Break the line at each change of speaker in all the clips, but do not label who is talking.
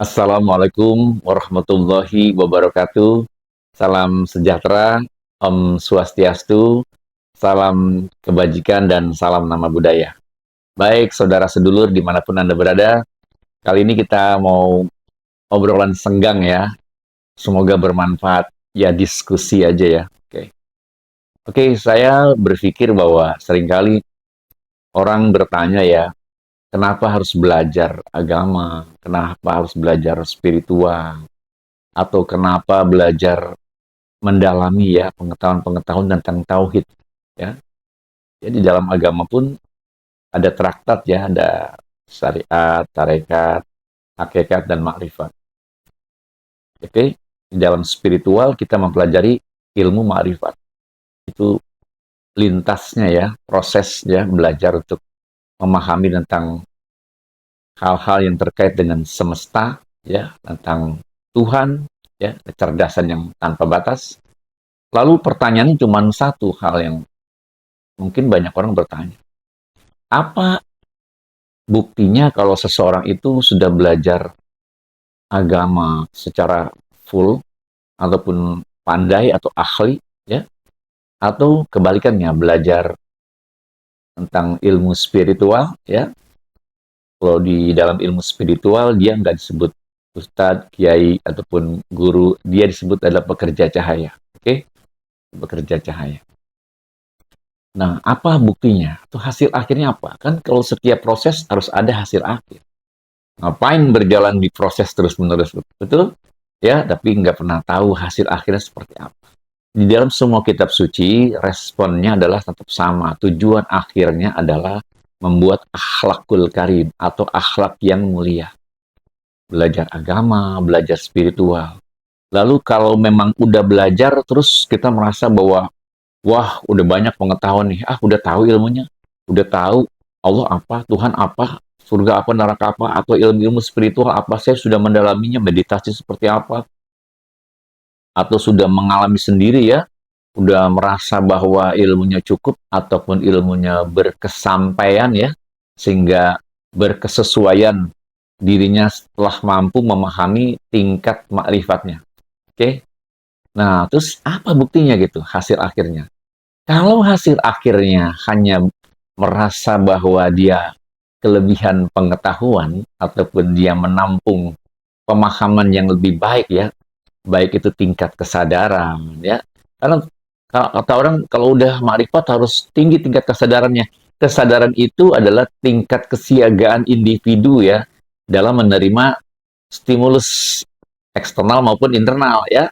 Assalamualaikum warahmatullahi wabarakatuh. Salam sejahtera, Om Swastiastu, salam kebajikan, dan salam nama budaya. Baik, saudara sedulur dimanapun Anda berada, kali ini kita mau obrolan senggang ya. Semoga bermanfaat, ya diskusi aja ya. Oke, saya berpikir bahwa seringkali orang bertanya ya, kenapa harus belajar agama, kenapa harus belajar spiritual, atau kenapa belajar mendalami ya pengetahuan-pengetahuan tentang tauhid ya. Jadi dalam agama pun ada traktat ya, ada syariat, tarekat, hakikat dan makrifat. Oke, di dalam spiritual kita mempelajari ilmu makrifat. Itu lintasnya ya, prosesnya belajar untuk memahami tentang hal-hal yang terkait dengan semesta ya, tentang Tuhan ya, kecerdasan yang tanpa batas. Lalu pertanyaannya cuma satu hal yang mungkin banyak orang bertanya. Apa buktinya kalau seseorang itu sudah belajar agama secara full ataupun pandai atau ahli ya, atau kebalikannya belajar tentang ilmu spiritual ya. Kalau di dalam ilmu spiritual dia nggak disebut ustadz, kiai ataupun guru, dia disebut adalah pekerja cahaya. Oke, pekerja cahaya. Nah, apa buktinya? Itu hasil akhirnya apa? Kan kalau setiap proses harus ada hasil akhir. Ngapain berjalan di proses terus-menerus, betul? Ya, tapi nggak pernah tahu hasil akhirnya seperti apa. Di dalam semua kitab suci, responnya adalah tetap sama. Tujuan akhirnya adalah membuat akhlakul karim atau akhlak yang mulia. Belajar agama, belajar spiritual. Lalu kalau memang udah belajar, terus kita merasa bahwa, wah, udah banyak pengetahuan nih. Udah tahu ilmunya. Udah tahu Allah apa, Tuhan apa, surga apa, neraka apa, atau ilmu-ilmu spiritual apa. Saya sudah mendalaminya, meditasi seperti apa. Atau sudah mengalami sendiri ya, udah merasa bahwa ilmunya cukup ataupun ilmunya berkesampaian ya, sehingga berkesesuaian dirinya setelah mampu memahami tingkat makrifatnya. Oke? Nah, terus apa buktinya gitu, hasil akhirnya? Kalau hasil akhirnya hanya merasa bahwa dia kelebihan pengetahuan ataupun dia menampung pemahaman yang lebih baik ya, baik itu tingkat kesadaran ya. Karena kata orang kalau udah makrifat harus tinggi tingkat kesadarannya. Kesadaran itu adalah tingkat kesiagaan individu ya dalam menerima stimulus eksternal maupun internal ya.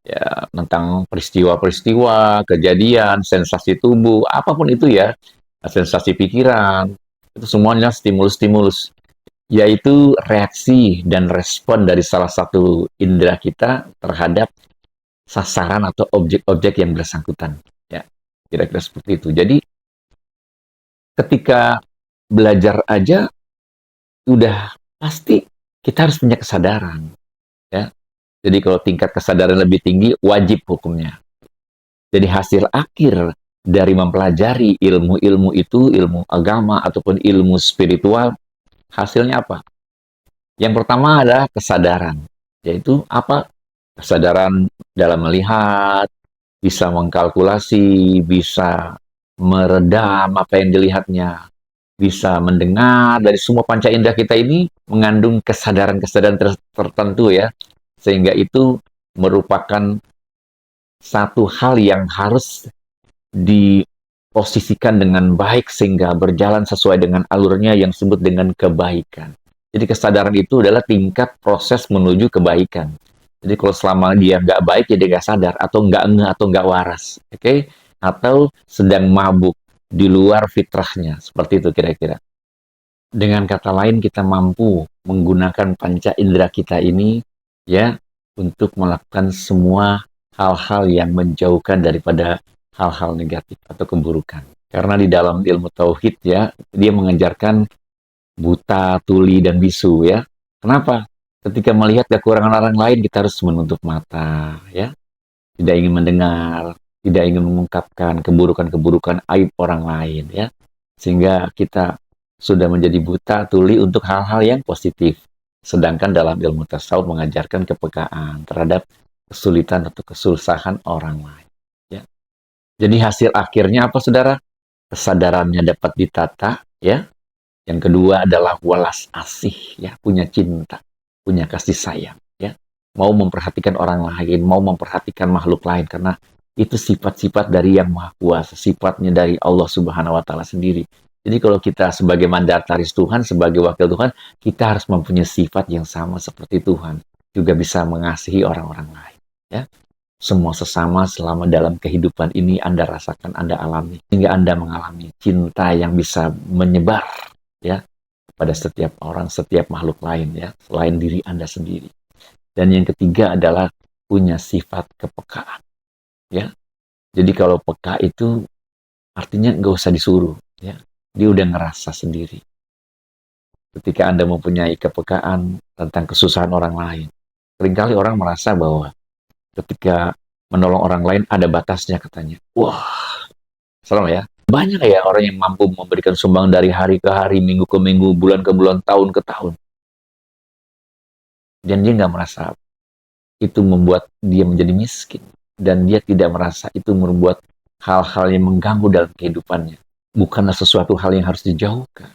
Ya, tentang peristiwa-peristiwa, kejadian, sensasi tubuh, apapun itu ya, sensasi pikiran, itu semuanya stimulus-stimulus, yaitu reaksi dan respon dari salah satu indera kita terhadap sasaran atau objek-objek yang bersangkutan. Ya, kira-kira seperti itu. Jadi, ketika belajar aja, udah pasti kita harus punya kesadaran. Ya, jadi kalau tingkat kesadaran lebih tinggi, wajib hukumnya. Jadi hasil akhir dari mempelajari ilmu-ilmu itu, ilmu agama ataupun ilmu spiritual, hasilnya apa? Yang pertama adalah kesadaran, yaitu apa? Kesadaran dalam melihat, bisa mengkalkulasi, bisa meredam apa yang dilihatnya, bisa mendengar. Dari semua panca indera kita ini mengandung kesadaran-kesadaran tertentu ya, sehingga itu merupakan satu hal yang harus diposisikan dengan baik sehingga berjalan sesuai dengan alurnya yang disebut dengan kebaikan. Jadi kesadaran itu adalah tingkat proses menuju kebaikan. Jadi kalau selama dia nggak baik, ya dia nggak sadar, atau nggak ngeh, atau nggak waras. Oke? Atau sedang mabuk, di luar fitrahnya. Seperti itu kira-kira. Dengan kata lain, kita mampu menggunakan panca indera kita ini, ya, untuk melakukan semua hal-hal yang menjauhkan daripada hal-hal negatif atau keburukan. Karena di dalam ilmu tauhid ya, dia mengajarkan buta, tuli, dan bisu ya. Kenapa? Ketika melihat kekurangan orang lain, kita harus menutup mata ya. Tidak ingin mendengar, tidak ingin mengungkapkan keburukan-keburukan aib orang lain ya. Sehingga kita sudah menjadi buta, tuli untuk hal-hal yang positif. Sedangkan dalam ilmu tasawuf mengajarkan kepekaan terhadap kesulitan atau kesusahan orang lain. Ya. Jadi hasil akhirnya apa, saudara? Kesadarannya dapat ditata, ya. Yang kedua adalah welas asih, ya, punya cinta, punya kasih sayang, ya. Mau memperhatikan orang lain, mau memperhatikan makhluk lain, karena itu sifat-sifat dari Yang Maha Kuasa, sifatnya dari Allah Subhanahu wa taala sendiri. Jadi kalau kita sebagai mandataris Tuhan, sebagai wakil Tuhan, kita harus mempunyai sifat yang sama seperti Tuhan, juga bisa mengasihi orang-orang lain, ya. Semua sesama selama dalam kehidupan ini Anda rasakan, Anda alami, sehingga Anda mengalami cinta yang bisa menyebar, ya, pada setiap orang, setiap makhluk lain, ya, selain diri Anda sendiri. Dan yang ketiga adalah punya sifat kepekaan, ya. Jadi kalau peka itu artinya nggak usah disuruh, ya. Dia udah ngerasa sendiri. Ketika Anda mempunyai kepekaan tentang kesusahan orang lain, seringkali orang merasa bahwa ketika menolong orang lain ada batasnya, katanya. Wah, salah ya. Banyak ya orang yang mampu memberikan sumbang dari hari ke hari, minggu ke minggu, bulan ke bulan, tahun ke tahun. Dan dia nggak merasa itu membuat dia menjadi miskin. Dan dia tidak merasa itu membuat hal-hal yang mengganggu dalam kehidupannya. Bukanlah sesuatu hal yang harus dijauhkan.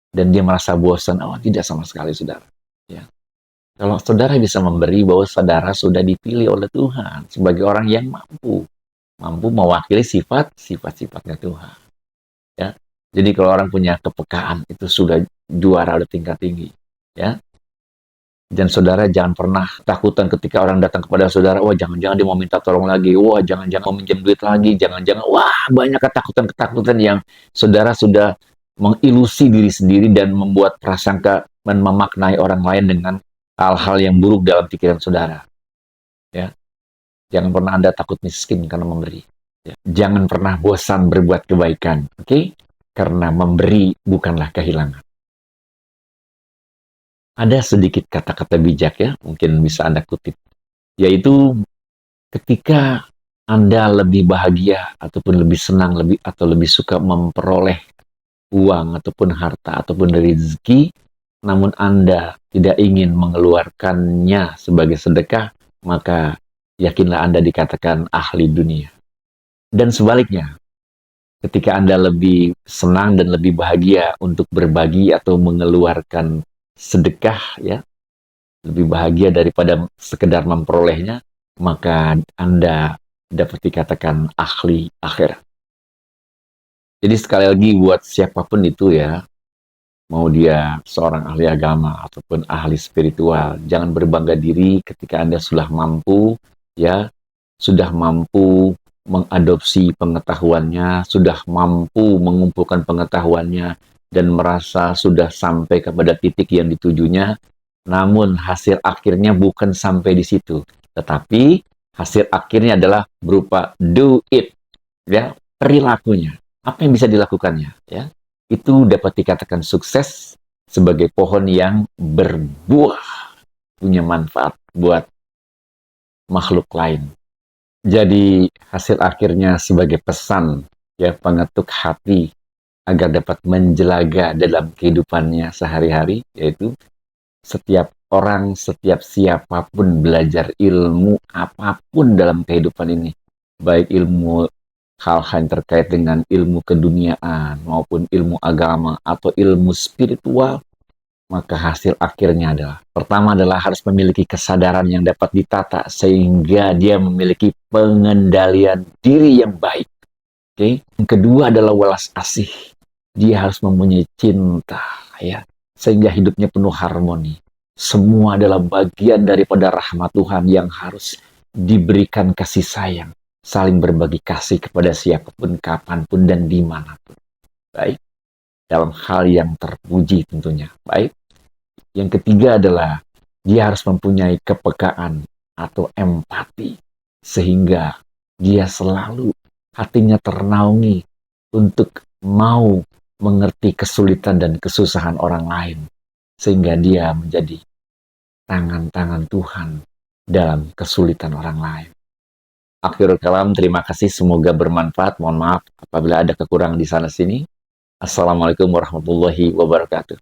Dan dia merasa bosan. Oh, tidak sama sekali, saudara. Ya. Kalau saudara bisa memberi, bahwa saudara sudah dipilih oleh Tuhan sebagai orang yang mampu mewakili sifat-sifatnya Tuhan. Ya. Jadi kalau orang punya kepekaan, itu sudah juara, udah tingkat tinggi. Ya. Dan saudara jangan pernah takutan ketika orang datang kepada saudara, wah jangan-jangan dia mau minta tolong lagi, wah jangan-jangan mau minjem duit lagi, jangan-jangan, wah banyak ketakutan-ketakutan yang saudara sudah mengilusi diri sendiri dan membuat prasangka dan memaknai orang lain dengan hal-hal yang buruk dalam pikiran saudara. Ya. Jangan pernah Anda takut miskin karena memberi. Ya. Jangan pernah bosan berbuat kebaikan, oke? Karena memberi bukanlah kehilangan. Ada sedikit kata-kata bijak, ya, mungkin bisa Anda kutip, yaitu ketika Anda lebih bahagia ataupun lebih senang atau lebih suka memperoleh uang ataupun harta ataupun rezeki, namun Anda tidak ingin mengeluarkannya sebagai sedekah, maka yakinlah Anda dikatakan ahli dunia. Dan sebaliknya, ketika Anda lebih senang dan lebih bahagia untuk berbagi atau mengeluarkan sedekah, ya, lebih bahagia daripada sekedar memperolehnya, maka Anda dapat dikatakan ahli akhirat. Jadi sekali lagi buat siapapun itu, ya, mau dia seorang ahli agama ataupun ahli spiritual, jangan berbangga diri ketika Anda sudah mampu, ya, sudah mampu mengadopsi pengetahuannya, sudah mampu mengumpulkan pengetahuannya, dan merasa sudah sampai kepada titik yang ditujunya. Namun hasil akhirnya bukan sampai di situ, tetapi hasil akhirnya adalah berupa do it, ya, perilakunya. Apa yang bisa dilakukannya, ya? Itu dapat dikatakan sukses sebagai pohon yang berbuah, punya manfaat buat makhluk lain. Jadi hasil akhirnya sebagai pesan, ya, pengetuk hati agar dapat menjelaga dalam kehidupannya sehari-hari, yaitu setiap orang, setiap siapapun belajar ilmu apapun dalam kehidupan ini, baik ilmu hal-hal yang terkait dengan ilmu keduniaan maupun ilmu agama atau ilmu spiritual, maka hasil akhirnya adalah, pertama adalah harus memiliki kesadaran yang dapat ditata sehingga dia memiliki pengendalian diri yang baik. Oke? Yang kedua adalah welas asih. Dia harus mempunyai cinta, ya, sehingga hidupnya penuh harmoni. Semua adalah bagian daripada rahmat Tuhan yang harus diberikan kasih sayang, saling berbagi kasih kepada siapapun, kapanpun, dan dimanapun. Baik, dalam hal yang terpuji tentunya. Baik, yang ketiga adalah dia harus mempunyai kepekaan atau empati, sehingga dia selalu hatinya ternaungi untuk mau mengerti kesulitan dan kesusahan orang lain, sehingga dia menjadi tangan-tangan Tuhan dalam kesulitan orang lain. Akhirul kalam, terima kasih, semoga bermanfaat. Mohon maaf apabila ada kekurangan di sana sini. Assalamualaikum warahmatullahi wabarakatuh.